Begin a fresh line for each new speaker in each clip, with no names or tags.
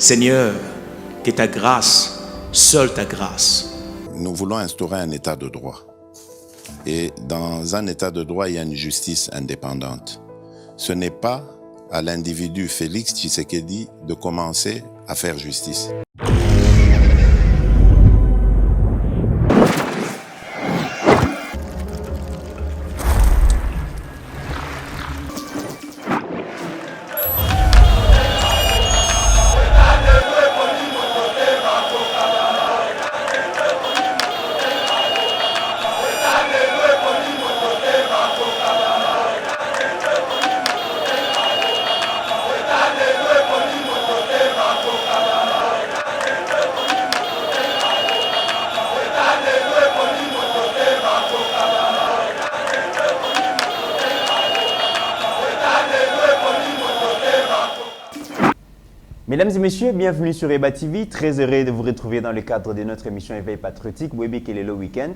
Seigneur, que ta grâce, seule ta grâce.
Nous voulons instaurer un état de droit. Et dans un état de droit, il y a une justice indépendante. Ce n'est pas à l'individu Félix Tshisekedi de commencer à faire justice.
Mesdames et messieurs, bienvenue sur Eba TV. Très heureux de vous retrouver dans le cadre de notre émission Éveil Patriotique. Webe Kelelo Weekend.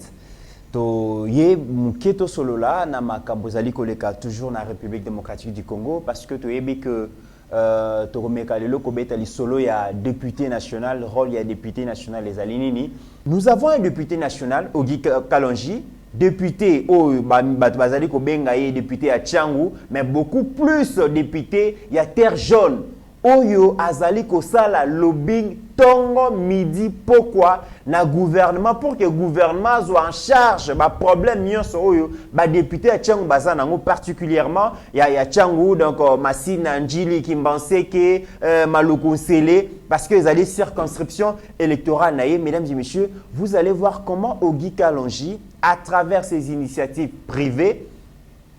To ye muketo solola na makambozali koleka toujours na République démocratique du Congo parce que to yebe que to remeka lelo kobeta li solo ya député national, rôle ya député national les alinini. Nous avons un député national Ogi Kalonji, député au bazali kobenga ye député à Tchangu, mais beaucoup plus député ya Terre jaune. Oyo azali kosala lobbying tongo midi pourquoi na gouvernement pour que gouvernement soit en charge ba problème nyonso oyo ba député à Tchangu bazana ngo particulièrement ya Tchangu donc Masina Njili Kimbanseke Maluku Nsele parce que les allez circonscription électorale naïe. Mesdames et messieurs, vous allez voir comment Ogi Kalonji à travers ses initiatives privées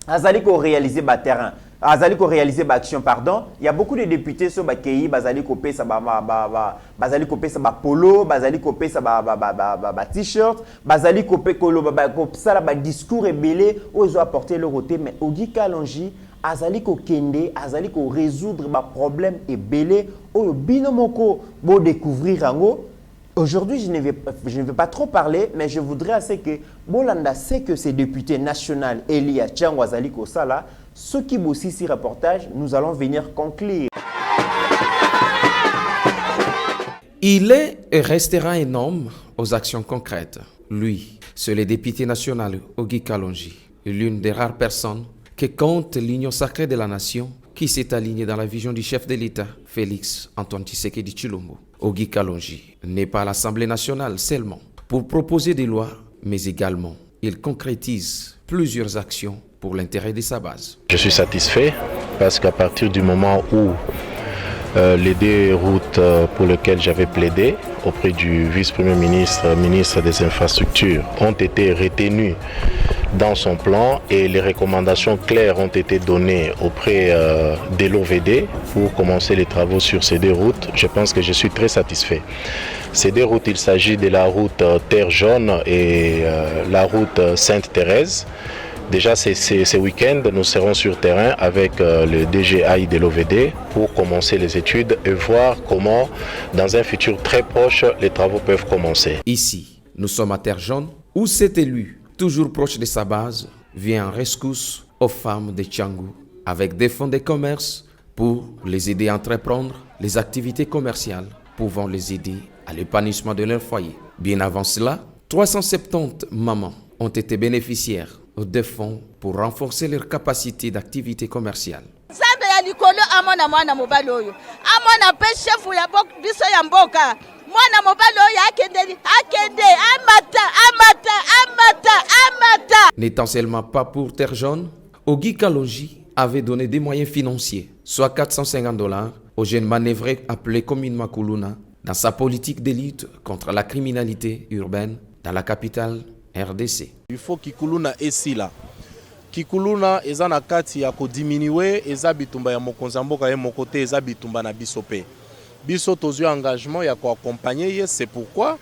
azali ko réaliser ba terrain. Azali ko réaliser ba action pardon. Il y a beaucoup de députés sur ba pays bazali ko pesa bazali ko pesa ba polo, bazali ko pesa ba t-shirt, bazali ko pe kolo ko sala ba discours rebelle aux apporter leur côté mais Ogi Kalonji azali ko kende, azali ko résoudre ba problème ebele o binomoko bo découvrir ango. Aujourd'hui, je ne vais pas trop parler, mais je voudrais assez que Bolanda sait que ces députés nationaux Elia Tchangu azali ko sala. Ce qui bossent ici reportage, nous allons venir conclure.
Il est et restera un homme aux actions concrètes. Lui, c'est le député national Ogi Kalonji, l'une des rares personnes qui compte l'union sacrée de la nation, qui s'est alignée dans la vision du chef de l'État, Félix Antoine Tshisekedi Tshilombo. Ogi Kalonji n'est pas à l'Assemblée nationale seulement pour proposer des lois, mais également il concrétise plusieurs actions pour l'intérêt de sa base.
Je suis satisfait parce qu'à partir du moment où les deux routes pour lesquelles j'avais plaidé auprès du vice-premier ministre, ministre des Infrastructures, ont été retenues dans son plan et les recommandations claires ont été données auprès de l'OVD pour commencer les travaux sur ces deux routes, je pense que je suis très satisfait. Ces deux routes, il s'agit de la route Terre jaune et la route Sainte-Thérèse. Déjà, ce week-end, nous serons sur terrain avec le DGI de l'OVD pour commencer les études et voir comment, dans un futur très proche, les travaux peuvent commencer.
Ici, nous sommes à Terre jaune, où cet élu, toujours proche de sa base, vient en rescousse aux femmes de Tchangu avec des fonds de commerce pour les aider à entreprendre les activités commerciales pouvant les aider à l'épanouissement de leur foyer. Bien avant cela, 370 mamans ont été bénéficiaires de fonds pour renforcer leur capacité d'activité commerciale. N'étant seulement pas pour Terre jaune, Ogi Kalonji avait donné des moyens financiers, soit $450, aux jeunes manœuvrés appelés communément Kuluna, dans sa politique de lutte contre la criminalité urbaine dans la capitale RDC.
Il faut Kikuluna esila. Kikuluna eza na kati ya ko diminuer eza bitumba ya mokonzi mboka ye mokote eza bitumba na biso pe. Biso tozui engagement ya ko accompagner, c'est pourquoi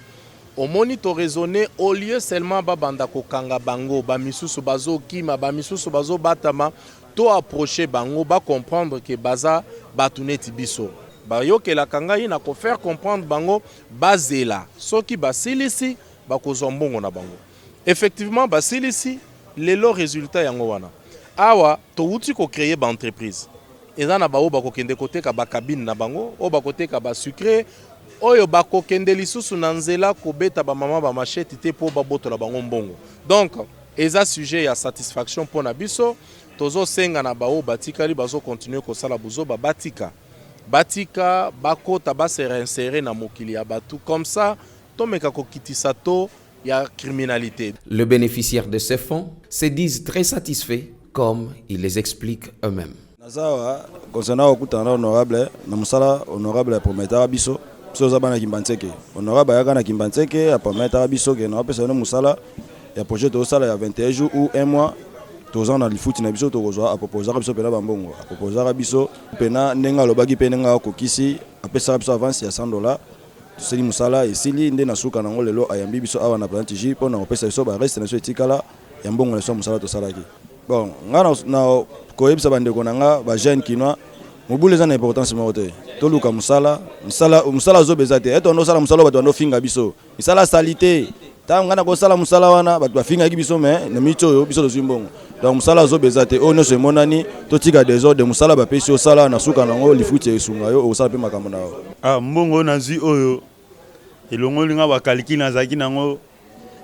au monito raisonner au lieu seulement babanda ko kanga bango ba misusu bazo kima ba misusu bazo batama to approcher bango ba comprendre que baza batuneti biso. Ba yokela kanga ina ko faire comprendre bango bazela. Soki basilisi ba ko zombongo na bango. Effectivement, basilisi, les résultats yango wana. Awa, to wuti ko créer ba entreprise. eza na bao bakokende koteka bakabine na bango oyo bakoteka basucre oyo bakokende lisusu na nzela kobeta bamama bamasheti te mpo babotola bango mbongo. Donc eza sujet ya satisfaction mpo na biso, tozosenga na bao batikali bazokontinue kosala buzoba batika bakota base réinsérer na mokili ya batu comme ça tomeka kokitisa to ya criminalité.
Le bénéficiaire de ces fonds se disent très satisfaits comme ils les expliquent eux-mêmes.
Nazawa concernant okutana honorable na musala honorable prometteur biso so zabana kimbantseke honorable yaka na kimbantseke a prometteur biso ke na pesa no musala ya projet to sala ya 21 jours ou un mois tozana na lifuti na biso to kozwa a proposer biso pena bambongo a proposer biso pena ndenga lobaki pena nga kokisi a pesa biso avance ya $100 toseli musala esili nde na suka nango lelo ayambi biso awa na planète J pona opesa biso ba reste na so etikala ya mbongo na so musala to salaki. Bon, na koyebisa bandeko nanga ba jeune kinwa mobule za na importance mo te. Toluka musala zo bezate. Eto ndo sala musala bato ndo finga biso. Misala salite. Ta ngana ko sala musala wana bato bafinga ki biso me na micho yo biso zozimbongo. Donc musala zo bezate o no se monani to tika désordre musala ba pesi o sala na suka nango lifuti esunga yo o sala pe makambo na yo.
Ah mbongo na zi oyo elongo linga ba kaliki na zaki nango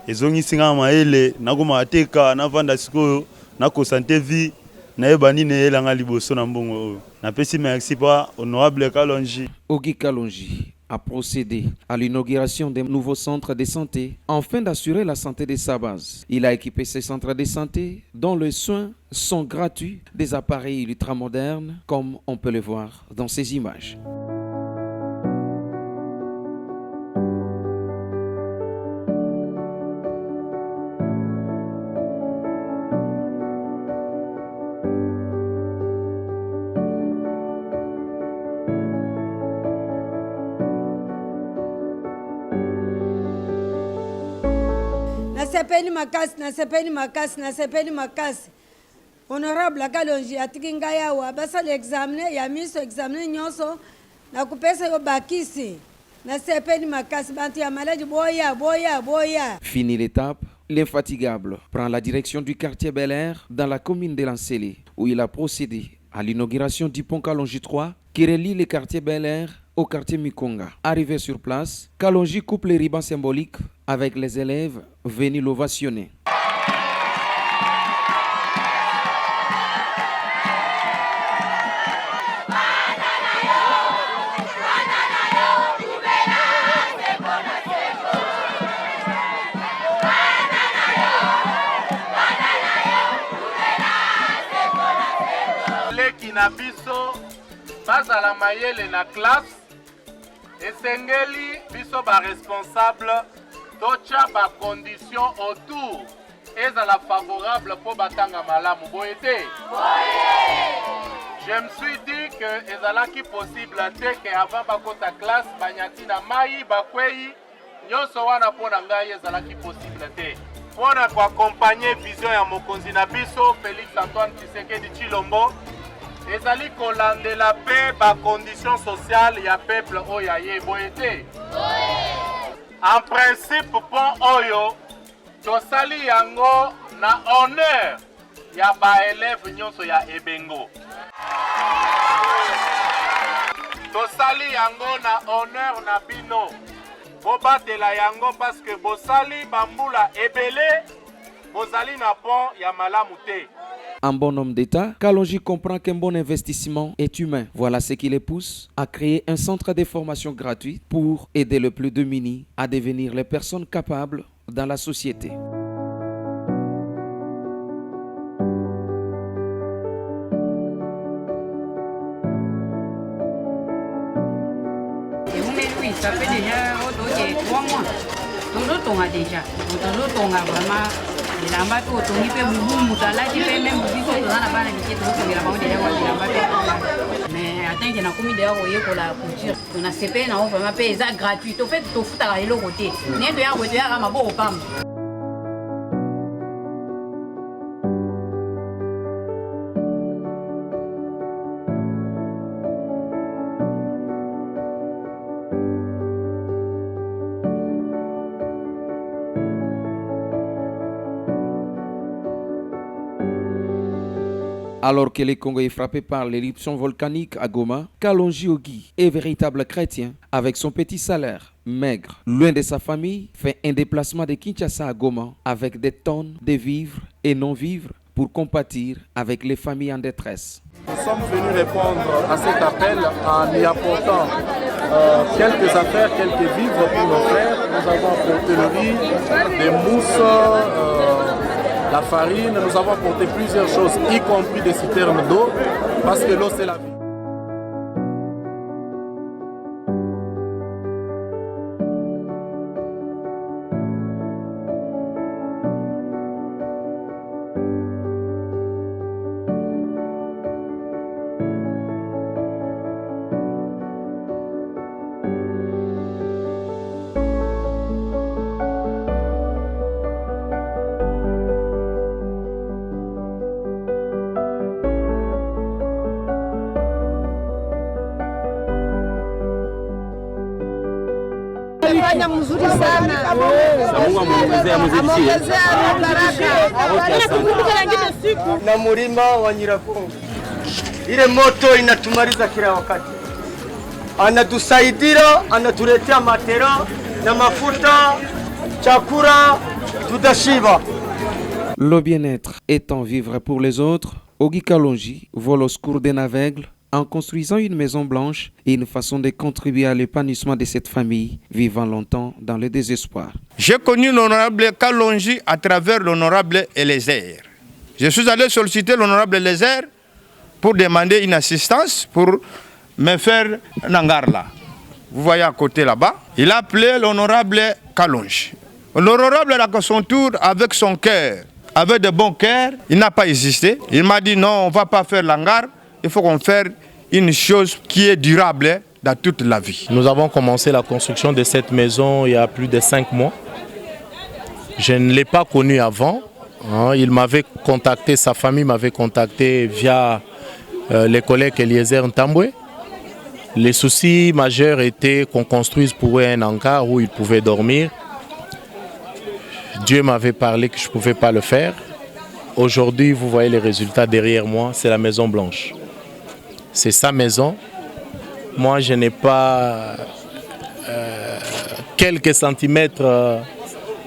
ezongi singa maele nakoma ateka na vanda sikoyo na kosante vie na ebani ne elanga liboso na mbongo na pesi merci pa honorable Kalonji.
Ogi Kalonji a procédé à l'inauguration des nouveaux centres de santé afin d'assurer la santé de sa base. Il a équipé ces centres de santé dont les soins sont gratuits, des appareils ultramodernes comme on peut le voir dans ces images.
Nasepeli makasi honorable Kalonji atiki ngai awa basala examine ya miso examine nyonso na kupesa yo bakisi nasepeli makasi bantu ya maladi boya.
Fini l'étape, l'infatigable prend la direction du quartier Bel Air dans la commune de Lancélé où il a procédé à l'inauguration du pont Kalonji 3 qui relie le quartier Bel Air au quartier Mikonga. Arrivé sur place, Kalonji coupe les ribans symboliques avec les élèves venus l'ovationner.
Leki na biso bazala mayele na classe esengeli biso ba responsable tocha ba condition autour ezala favorable pour batanga malamu boyete. Je me suis dit que ezalaki possible te que avant bakota classe banyati na mai bakwei nyonso wana pona ngai ezalaki possible te pona ko accompagner vision ya mokonzi na biso Félix Antoine Tshisekedi Tshilombo ezali kolandela pe ba condition sociale ya peuple oyo aye boyete. En principe pont oyo tosali yango na honneur ya ba élève nyonso ya Ebengo. Tosali yango na honneur na bino bobatela yango parce que bosali bambula ebele bozali na pont ya malamu te.
Un bon homme d'État, Kalonji comprend qu'un bon investissement est humain. Voilà ce qui les pousse à créer un centre de formation gratuit pour aider le plus démunis à devenir les personnes capables dans la société.
Ça fait déjà 3 mois. On a déjà. On a vraiment. Bilamba pe otongi pe mubumu talaki pe même biso tozana bana mike tozongela bango deja kwa bilamba pe mais atteindre na komi deya koyekola culture tona sepe na on vraiment pe eza gratuit to fait tofutaka eloko te ne toya toyaka maboko pamba.
Alors que le Congo est frappé par l'éruption volcanique à Goma, Kalonji Ogi est véritable chrétien avec son petit salaire maigre. Loin de sa famille, fait un déplacement de Kinshasa à Goma avec des tonnes de vivres et non-vivres pour compatir avec les familles en détresse.
Nous sommes venus répondre à cet appel en y apportant quelques affaires, quelques vivres pour nos frères. Nous avons apporté le riz, des mousses, la farine. Nous avons apporté plusieurs choses, y compris des citernes d'eau, parce que l'eau c'est la vie.
Fanya mzuri sana. Mungu amuongezea baraka.
Na mlima wa Nyiragongo. Ile moto inatumaliza kila wakati. Anatusaidia, anatuletea matera na mafuta, chakula, tudashiba.
Le bien-être étant vivre pour les autres, Ogi Kalonji vole au secours d'un aveugle en construisant une maison blanche et une façon de contribuer à l'épanouissement de cette famille vivant longtemps dans le désespoir.
J'ai connu l'honorable Kalonji à travers l'honorable Eliezer. Je suis allé solliciter l'honorable Eliezer pour demander une assistance pour me faire Nangarla. Vous voyez à côté là-bas, il a appelé l'honorable Kalonji. L'honorable à son tour, avec son cœur, avec de bons cœurs, il n'a pas hésité. Il m'a dit non, on ne va pas faire l'hangar. Il faut qu'on fasse une chose qui est durable dans toute la vie.
Nous avons commencé la construction de cette maison il y a plus de 5 mois. Je ne l'ai pas connu avant. Il m'avait contacté, sa famille m'avait contacté via les collègues Eliezer Ntambwe. Les soucis majeurs étaient qu'on construise pour eux un hangar où ils pouvaient dormir. Dieu m'avait parlé que je ne pouvais pas le faire. Aujourd'hui, vous voyez les résultats derrière moi, c'est la Maison Blanche. C'est sa maison. Moi, je n'ai pas quelques centimètres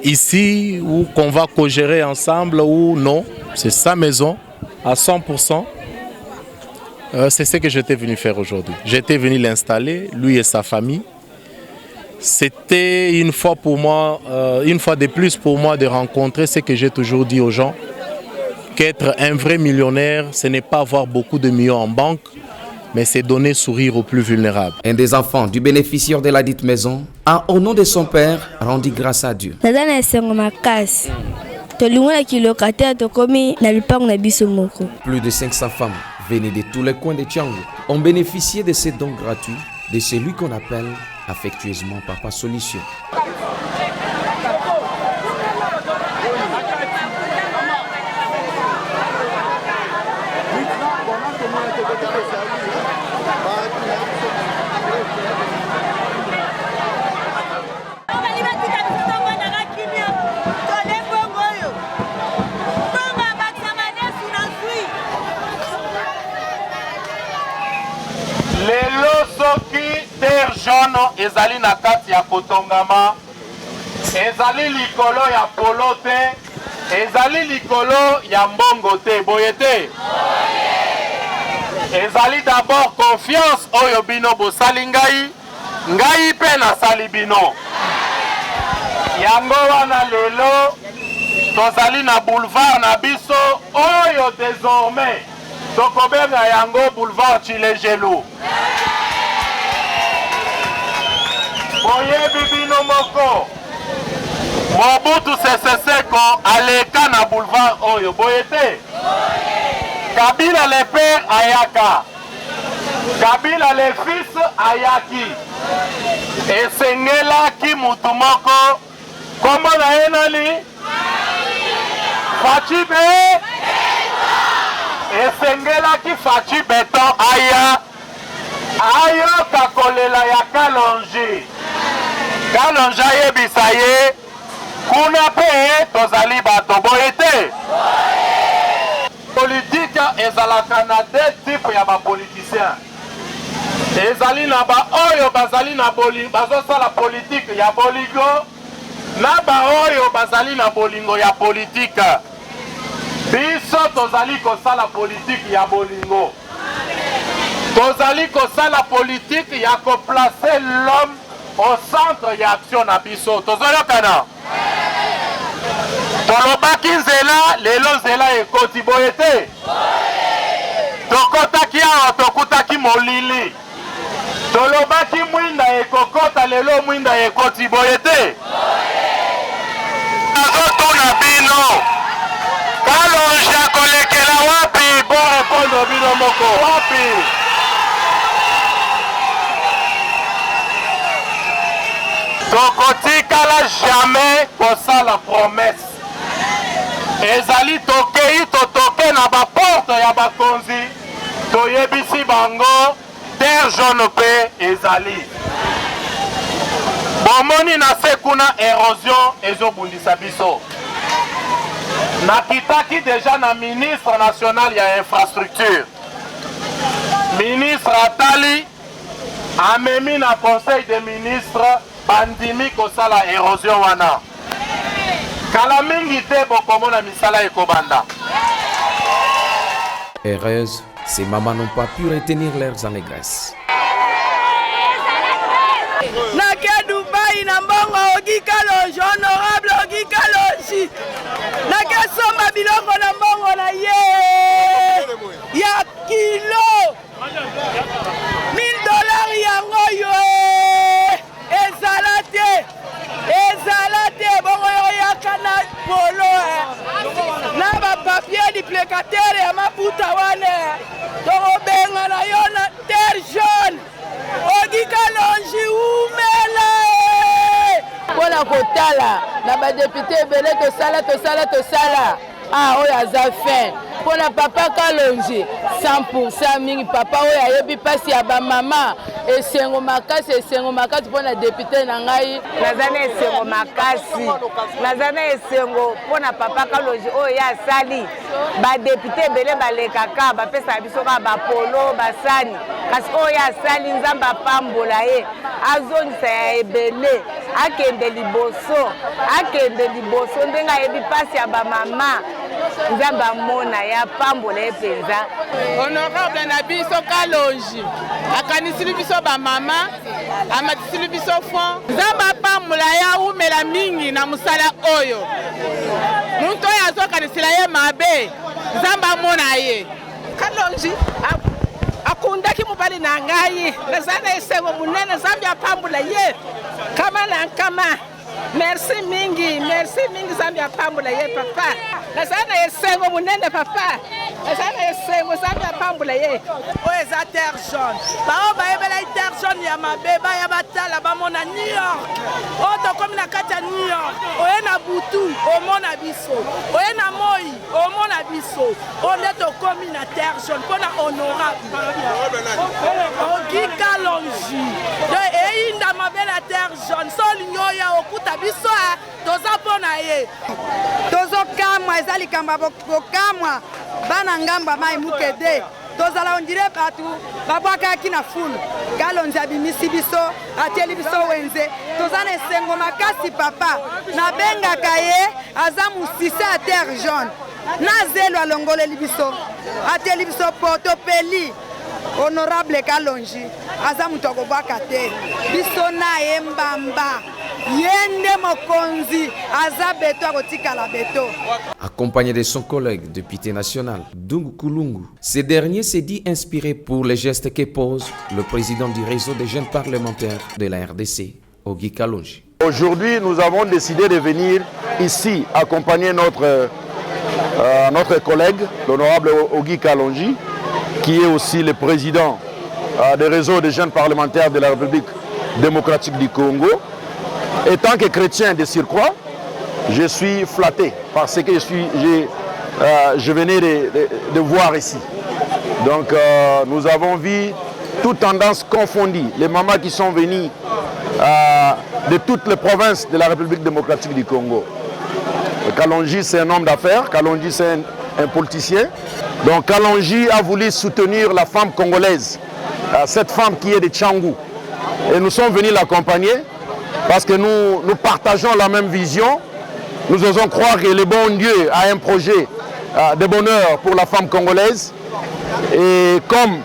ici où qu'on va co-gérer ensemble ou non. C'est sa maison à 100%. C'est ce que j'étais venu faire aujourd'hui. J'étais venu l'installer, lui et sa famille. C'était une fois pour moi, une fois de plus pour moi de rencontrer ce que j'ai toujours dit aux gens, qu'être un vrai millionnaire, ce n'est pas avoir beaucoup de millions en banque, mais c'est donner sourire aux plus vulnérables.
Un des enfants du bénéficiaire de la dite maison a, au nom de son père, rendu grâce à Dieu. Plus de 500 femmes venues de tous les coins de Tchangou ont bénéficié de ces dons gratuits de celui qu'on appelle affectueusement Papa Solution.
Lelo soki terre jaune ezali na kati ya kotongama, ezali likolo ya polo te, ezali likolo ya mbongo te, boye te. Ezali d'abord confiance oyo bino bosali ngai, ngai pe nasali bino. Yango wana lelo tozali na boulevard na biso oyo désormais tokobenga yango boulevard Chilejelu. Boyebi bino moko Mobutu Sese Seko aleka na boulevard oyo, boye te. Kabila le père ayaka, Kabila le fils ayaki. Esengelaki mutu moko kombo na ye nani? Fachi be esengelaki Fachi Beton aya ayoka kolela ya Kalonji. Kalonji ayebisa ye kuna pe tozali bato, boye te. politique ezalaka na deux types ya bapoliticien. Ezali na ba oyo bazali na bazosala politique ya bolingo na ba oyo bazali na bolingo ya politique. Biso tozali kosala politique ya bolingo. Tozali kosala politique ya koplacer l'homme au centre ya action na biso. Tozoyokana. Tolobaki nzela, lelo nzela ekoti boye te. Tokotaki awa tokutaki molili. Tolobaki mwinda ekokota, lelo mwinda ekoti boye te. Azotuna bino. Kalonji akolekela wapi? Bon répondre bino moko. Wapi? Tokotikala jamais kosala promesse. Ezali tokei totoke na ba porte ya bakonzi. Toyebisi bango terre jaune pe ezali. Bomoni na se kuna érosion ezobundisa biso. Nakitaki déjà na ministre national ya infrastructure. Ministre Atali amemi na conseil des ministres bandimi kosala érosion wana. Kala mingi te bokomona misala ekobanda.
Heureuses, ces mamans n'ont pas pu retenir leurs allégresse.
Nake Dubai na mbongo Ogi Kalonji, honorable Ogi Kalonji. Nake somba biloko na mbongo na ye. Ya kilo. $1000 yango yo. Ezalate bongo yo yakana polo. Na ba papier duplicateur ya maputa wane. Toko benga na yo na terre jaune. Ogi Kalonji umela. Pona kotala na ba député ebele tosala. Ah oyo aza fin. Pona papa Kalonji 100% mingi papa oyo ayebi pasi ya ba mama esengo makasi pona député na ngai
nazana esengo makasi nazana esengo pona papa Kalonji oyo ya sali ba député ebele balekaka bapesa biso ka ba polo basani kasi oyo ya sali nzamba pambola ye azongisa ya ebele akende liboso ndenga yebi pasi ya ba mama nzamba mona ya pambola ye penza.
Honorable na biso Kalonji akanisili biso ba mama amatisili biso fond nzamba pambola ya umela mingi na musala oyo muntu oyo azokanisila ye mabe nzamba mona ye. Kalonji akundaki mobali na ngai nazana esengo munene nzambe apambola ye kama na nkama. Merci mingi zambi apambola ye papa. Nazana esengo munene papa. Nazana esengo zambi apambola ye. Oyo eza terre jaune. Bao bayebela terre jaune ya mabeba ya batala bamona New York. Oyo tokomi na kati ya New York. Oye na butu omona biso. Oye na moi omona biso. Onde tokomi na terre jaune mpona honorable. Ogi Kalonji. Eyinda mabela terre jaune. Solingo ya okuta biso toza pona ye. Tozokamwa ezali kamba bokamwa bana ngamba mai mukede. Tozala ondire batu babwakaki na fulu. Kalonji abimisi biso atieli biso wenze. Toza na esengo makasi papa. Nabengaka ye aza musise ya terre jaune. Nazelo alongoleli biso atieli biso poto peli. Honorable Kalonji aza mutu akobwaka te biso na ye mbamba yende mokonzi aza beto akotikala beto.
Accompagné de son collègue député national, Dungu Kulungu, ce dernier s'est dit inspiré pour les gestes que pose le président du réseau des jeunes parlementaires de la RDC, Ogi Kalonji.
Aujourd'hui, nous avons décidé de venir ici accompagner notre collègue, l'honorable Ogi Kalonji, qui est aussi le président des réseaux des jeunes parlementaires de la République démocratique du Congo. Et tant que chrétien de surcroît, je suis flatté parce que je venais de voir ici. Donc nous avons vu toutes tendances confondues. Les mamans qui sont venues de toutes les provinces de la République démocratique du Congo. Kalonji, c'est un homme d'affaires. Kalonji, c'est un politicien. Donc Kalonji a voulu soutenir la femme congolaise, cette femme qui est de Tchangou. Et nous sommes venus l'accompagner parce que nous partageons la même vision. Nous osons croire que le bon Dieu a un projet de bonheur pour la femme congolaise. Et comme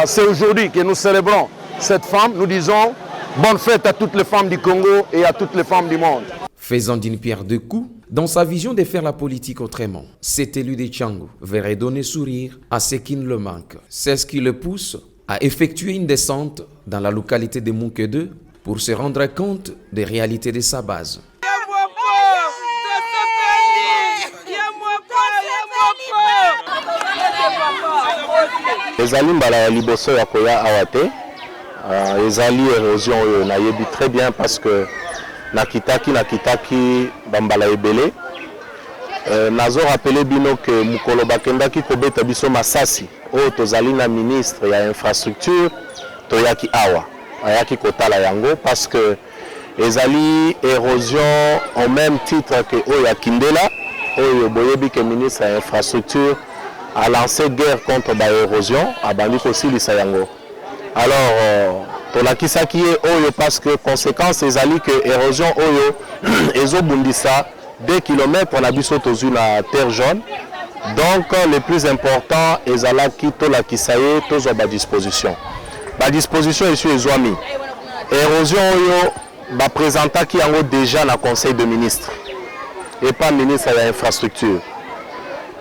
c'est aujourd'hui que nous célébrons cette femme, nous disons bonne fête à toutes les femmes du Congo et à toutes les femmes du monde.
Faisant d'une pierre deux coups, dans sa vision de faire la politique autrement, cet élu de Tchangou verrait donner sourire à ceux qui ne le manquent. C'est ce qui le pousse à effectuer une descente dans la localité de Munkedo pour se rendre compte des réalités de sa base.
ezali mbala ya liboso ya koya awa te ezali érosion oyo nayebi très bien parce que nakitaki bambala ebele nazo rappele bino ke mukolo bakendaki kobeta biso masasi oyo tozali na ministre ya infrastructure toyaki awa ayaki kotala yango parce que ezali érosion au même titre que oyo ya Kindela oyo boyebi ke ministre ya infrastructure a lancé guerre contre l'érosion, a bandi aussi l'Isayango. Alors, tolakisaki oyo parce que conséquence ezali que érosion oyo ezobundisa 2 km na biso tozu na terre jaune. Donc, le plus important ezalaki tolakisa ye tozwa ba disposition. Ba disposition ici ezwami. Érosion oyo ba présentaki yango déjà na conseil de ministres et pas ministre de l'infrastructure.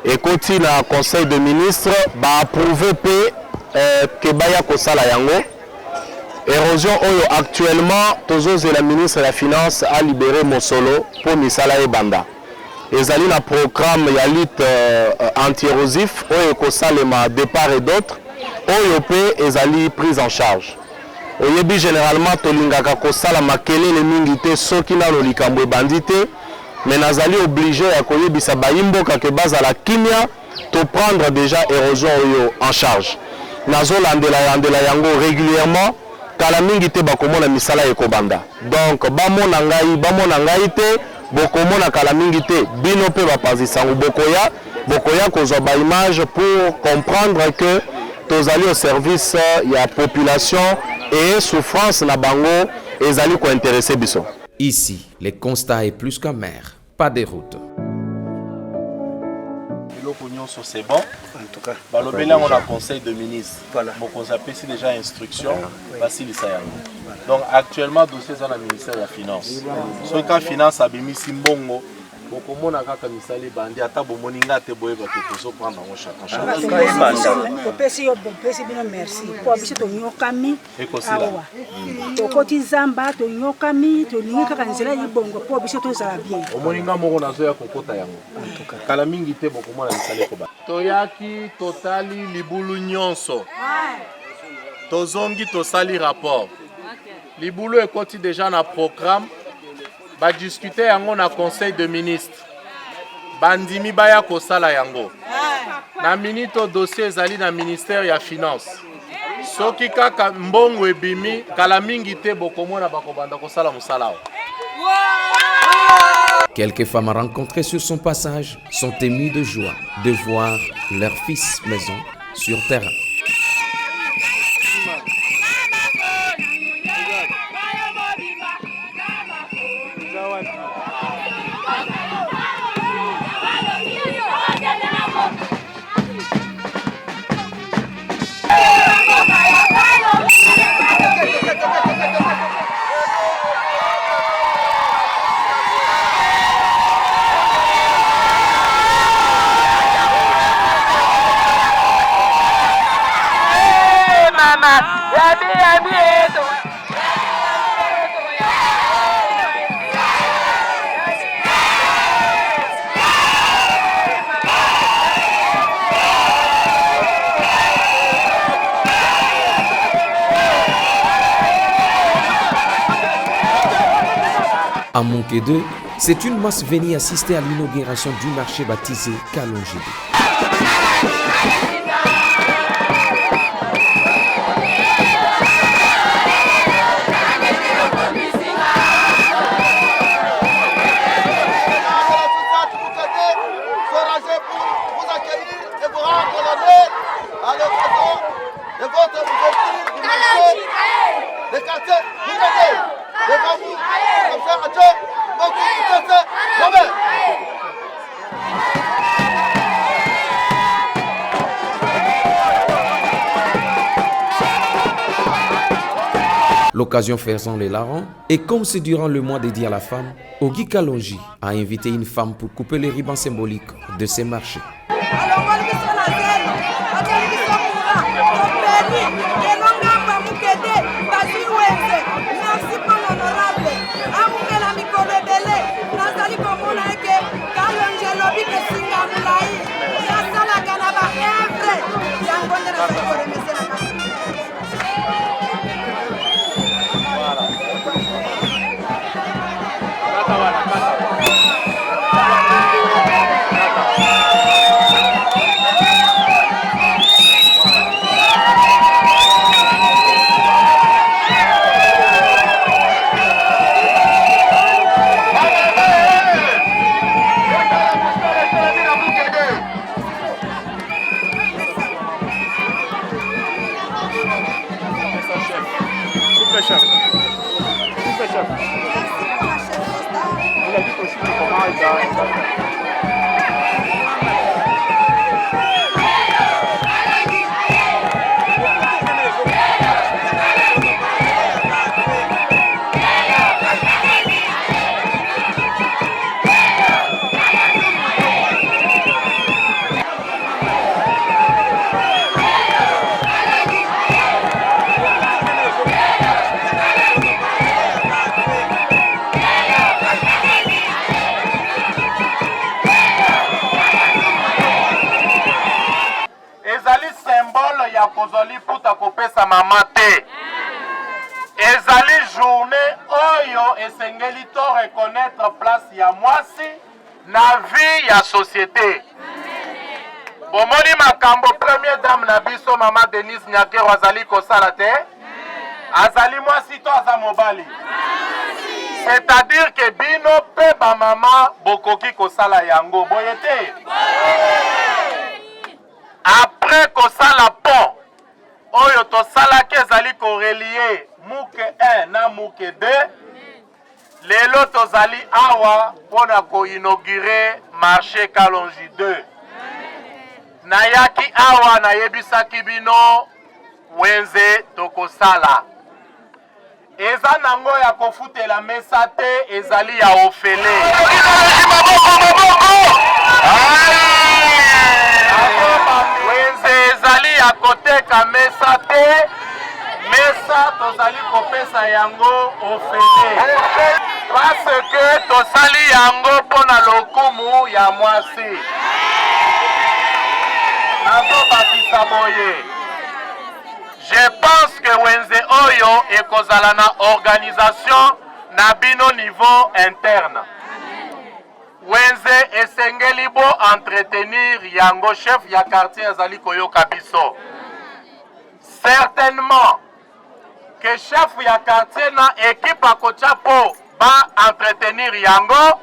Et quand il a conseil de ministres, a approuvé que Baya Kosala Yango. Érosion oyo actuellement, Tozoz et la ministre de la Finance a libéré Mosolo pour Misala et Banda. Ils allaient un programme de lutte anti-érosif, oyo Kosalema départ et d'autres, oyo pe ils allaient prise en charge. Oyebi généralement Tolingaka Kosala Makele les mingite Sokina Lolikambo bandité. Mais nous allons obligés à koyebisa baimboka ke baza la kimia to prendre déjà érosion en charge. Nazo landela yango régulièrement kala mingi te bakomona misala ekobanda. Donc bamona ngai te bokomona kala mingi te bino pe bapazisa bokoya kozwa ba image pour comprendre que tozali au service ya population et souffrance na bango ezali ko intéresser biso.
Ici, le constat est plus qu'amer, pas de route.
C'est bon. En tout cas, balobela on a conseil de ministre. Voilà. Bon, on s'appelle déjà instruction. Donc actuellement dossier dans le ministère de la Finance. Ce cas finance a mis simbongo. Bokomona kaka misali bandi ata bomoninga te boye batekozo prendre en charge.
Kopesi yo bopesi bino merci. Po biso to nyokami. Awa. To koti zamba to nyokami to linga kaka nzela yibongo po biso to zala bien.
Omoninga moko nazo ya kokota yango. Kala mingi te bokomona misali ko ba. Toyaki totali libulu nyonso. Tozongi tosali rapport. Libulu ekoti déjà na programme. Ba discuter yango na conseil de ministres. Bandimi baya kosala yango. Na minito dossier ezali na ministère ya finance. Soki kaka mbongo ebimi kala mingi te bokomona bakobanda kosala musala.
Quelques femmes rencontrées sur son passage sont émues de joie de voir leur fils maison sur terrain. À Munkedo, c'est une masse venue assister à l'inauguration du marché baptisé Kalonji. L'occasion faisant les larrons, et comme c'est durant le mois dédié à la femme, Ogi Kalonji a invité une femme pour couper les rubans symboliques de ses marchés.
kozali puta kopesa mama te. Ezali journée oyo esengeli to reconnaître place ya mwasi na vie ya société. Bomoni makambo première dame na biso mama Denise Nyakero azali kosala te. Azali mwasi to aza mobali. C'est-à-dire que bino pe ba mama bokoki kosala yango boyete. Après kosala pont oyo tosala ke ezali korelier muke 1 na muke 2 lelo tozali awa pona ko inaugurer marché Kalonji 2 nayaki awa nayebisaki bino wenze tokosala eza nango ya kofutela mesa te ezali ya ofele wenze ezali ya koteka mesa te mesa tozali kopesa yango ofele parce que tosali yango pona lokumu ya mwasi nazobakisa boye. Je pense que wenze oyo ekozala na organisation na bino niveau interne. Wenze esengeli bo entretenir yango chef ya quartier azali koyoka biso. Certainement que chef ya quartier na équipe akocha po ba entretenir yango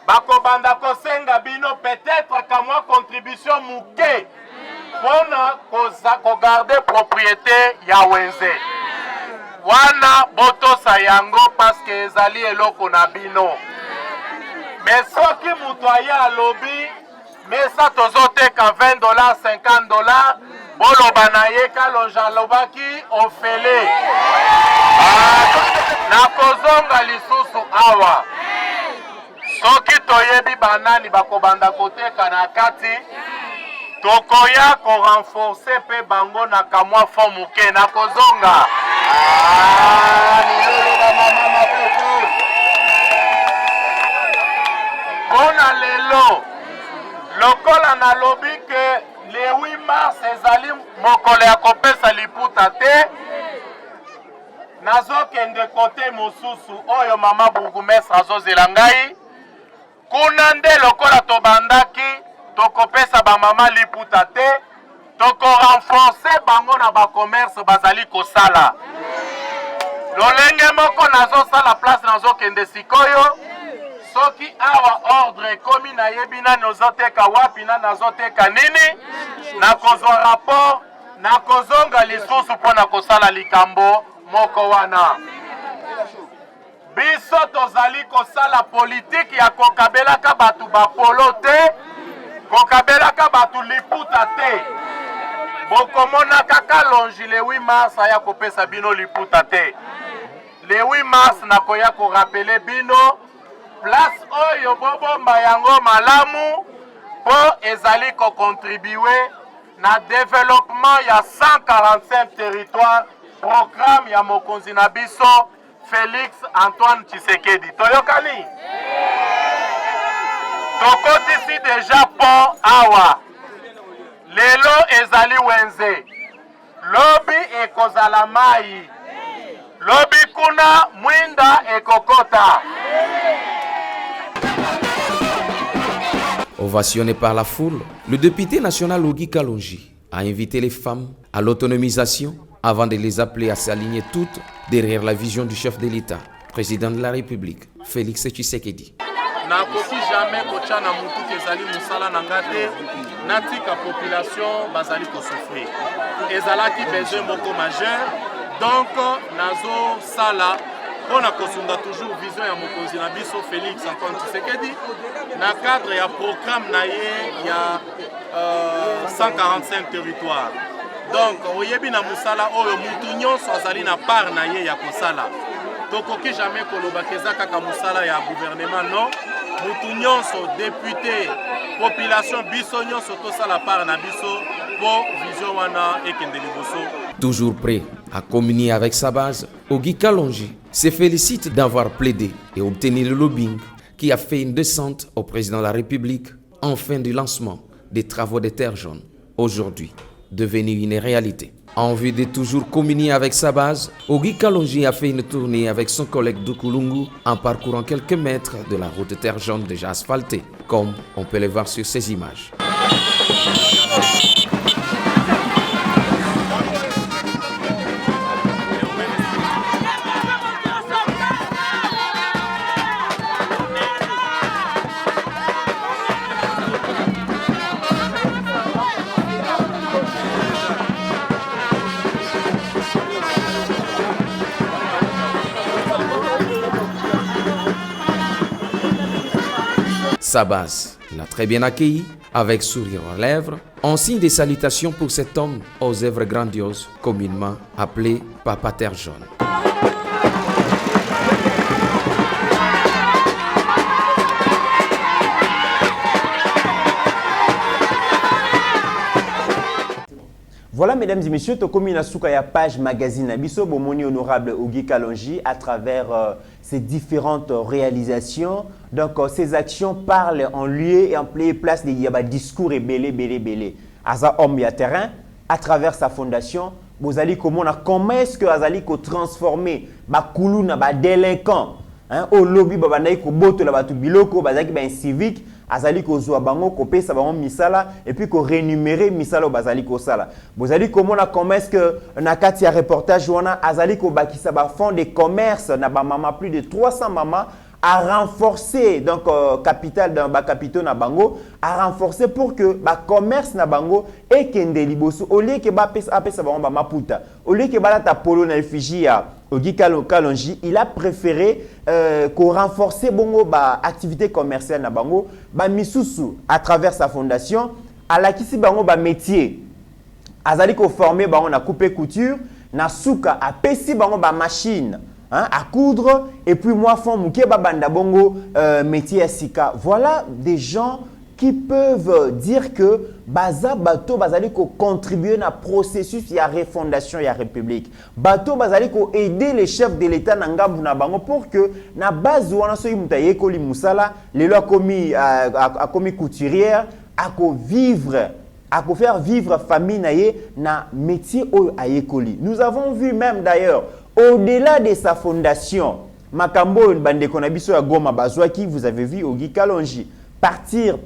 bakobanda kosenga bino peut-être ka mwa contribution muke pour garder propriété ya wenze. Wana botosa yango parce que ezali eloko na bino. Mais soki mutu aya alobi mesa tozoteka $20, $50 boloba na ye Kalonji alobaki ofele. Nakozonga lisusu awa. Soki toyebi banani bakobanda koteka na kati tokoya ko renforcer pe bango na kamwa fomuke na kozonga. Bona lelo lokola na lobi ke le 8 mars ezali mokolo ya kopesa liputa te nazokende kote mosusu oyo mama bourgmestre azozela ngai kuna nde lokola tobandaki tokopesa ba mama liputa te toko renforcer bango na ba commerce bazali kosala lolenge moko nazosala place nazokende sikoyo soki awa ordre komi na yebina nozoteka wapi na nazoteka nini nakozwa rapport nakozonga lisusu mpona kosala likambo moko wana biso tozali kosala politique ya kokabelaka batu bapolo te, kokabelaka batu liputa te. Bokomona kaka longi le 8 mars aya kopesa bino liputa te. Le 8 mars nakoya ko rappeler bino place oyo bobomba yango malamu po ezali ko contribuer na développement ya 145 territoires programme ya mokonzi na biso Félix Antoine Tshisekedi. Toyokani? Tokotisi deja pont awa. Lelo ezali wenze. Lobi ekozala mai. Lobi kuna mwinda ekokota.
Ovationné par la foule, le député national Ogi Kalonji a invité les femmes à l'autonomisation avant de les appeler à s'aligner toutes derrière la vision du chef de l'État, président de la République, Félix Tshisekedi.
Nakoki jamais kochana mutu kezali musala nangate natika population bazali ko souffrir. Ezalaki besoin moko majeur, donc nazo sala on a kosunga toujours vision ya mokonzi na biso Félix Antoine Tshisekedi na cadre ya programme na ye ya 145 territoires. Donc oyebi na musala oyo mutu nyonso azali na part na ye ya kosala. Tokoki jamais koloba keza kaka musala ya gouvernement non. Mutu nyonso député population biso nyonso tosala part na biso po vision wana ekende liboso.
Toujours prêt à communier avec sa base, Ogi Kalonji se félicite d'avoir plaidé et obtenu le lobbying qui a fait une descente au président de la République en fin du lancement des travaux des terres jaunes, aujourd'hui devenu une réalité. En vue de toujours communier avec sa base, Ogi Kalonji a fait une tournée avec son collègue Dukulungu en parcourant quelques mètres de la route de terre jaune déjà asphaltée, comme on peut le voir sur ces images. Sa base l'a très bien accueilli, avec sourire aux lèvres, en signe de salutation pour cet homme aux œuvres grandioses, communément appelé Papa Terre Jaune.
Voilà, mesdames et messieurs, Tokomi Nasuka ya page magazine Abisso, Bomoni honorable Ogi Kalonji, à travers ses différentes réalisations. Donc, ces actions parlent en lieu et en place de Yaba discours et belé. Aza homme ya terrain, à travers sa fondation, vous allez comment est-ce que Azali ko transformer ba koulou na ba délinquant, hein, au lobby ba bandai ko boto la batu biloko bazaki ba civique. Azali ko zwa bango ko pesa bango misala et puis ko rémunérer misala bazali ko sala. Bozali comment est-ce que na kati ya reportage wana azali ko bakisa ba fond de commerce na ba mama plus de 300 mamas à renforcer donc capital dans ba capitaux na bango à renforcer pour que ba commerce na bango et kende liboso au lieu que ba pesa bango ba maputa au lieu que ba la ta polo na effigie ya Ogi Kalonji, il a préféré qu'on renforce bongo ba activité commerciale na bango ba misusu à travers sa fondation à la kisi bango ba métier azali ko former bango na couper couture na suka a pesi bango ba machine hein, à coudre et puis moi font muke ba banda bongo métier à sika. Voilà des gens qui peuvent dire que baza bato bazali ko contribuer na processus ya refondation ya république. Bato bazali ko aider les chefs de l'état na ngambu na bango pour que na base wana so yimuta yekoli musala lelo a commis couturière a ko vivre à faire vivre famille naye na métier oyo ayekoli. Nous avons vu même d'ailleurs au-delà de sa fondation makambo bande konabiso ya Goma bazwaki, vous avez vu Ogi Kalonji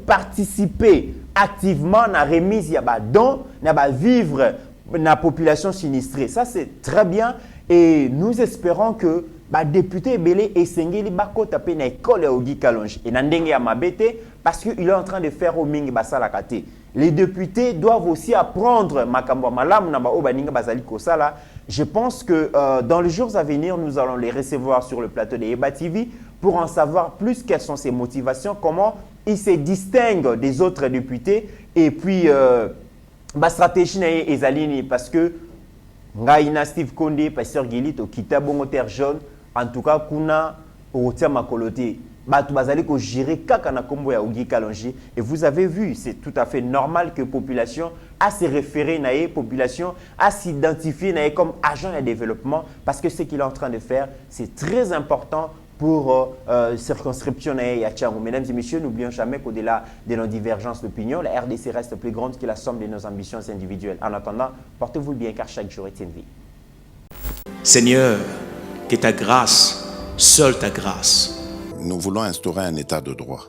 participer activement à la remise ya ba don na ba vivre na population sinistrée. Ça c'est très bien et nous espérons que ba député belé esengeli bako tapé na école ya Ogi Kalonji et na ndenge ya mabete parce qu'il est en train de faire au mingi basala kate. Les députés doivent aussi apprendre makambo malamu na ba obaninga bazali kosala. Je pense que dans les jours à venir, nous allons les recevoir sur le plateau de Eba TV pour en savoir plus quelles sont ses motivations, comment il se distingue des autres députés et puis ma stratégie est alignée parce que Ngaïna Steve Kondé, Pasteur Guilit, au Kitabongo Terre Jaune, en tout cas, Kuna, au Tiama Koloté. Bazali ko gérer kakana kombo ya Ogi Kalonji et vous avez vu, c'est tout à fait normal que population a se référer naé population a s'identifier naé comme agent de développement parce que ce qu'il est en train de faire, c'est très important pour circonscription naé ya Tchango. Mesdames et messieurs, n'oublions jamais qu'au-delà de nos divergences d'opinion, la RDC reste plus grande que la somme de nos ambitions individuelles. En attendant, portez-vous bien car chaque jour est une vie.
Seigneur, que ta grâce, seule ta grâce.
Nous voulons instaurer un état de droit.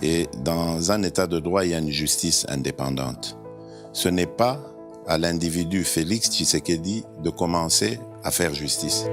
Et dans un état de droit, il y a une justice indépendante. Ce n'est pas à l'individu Félix Tshisekedi de commencer à faire justice.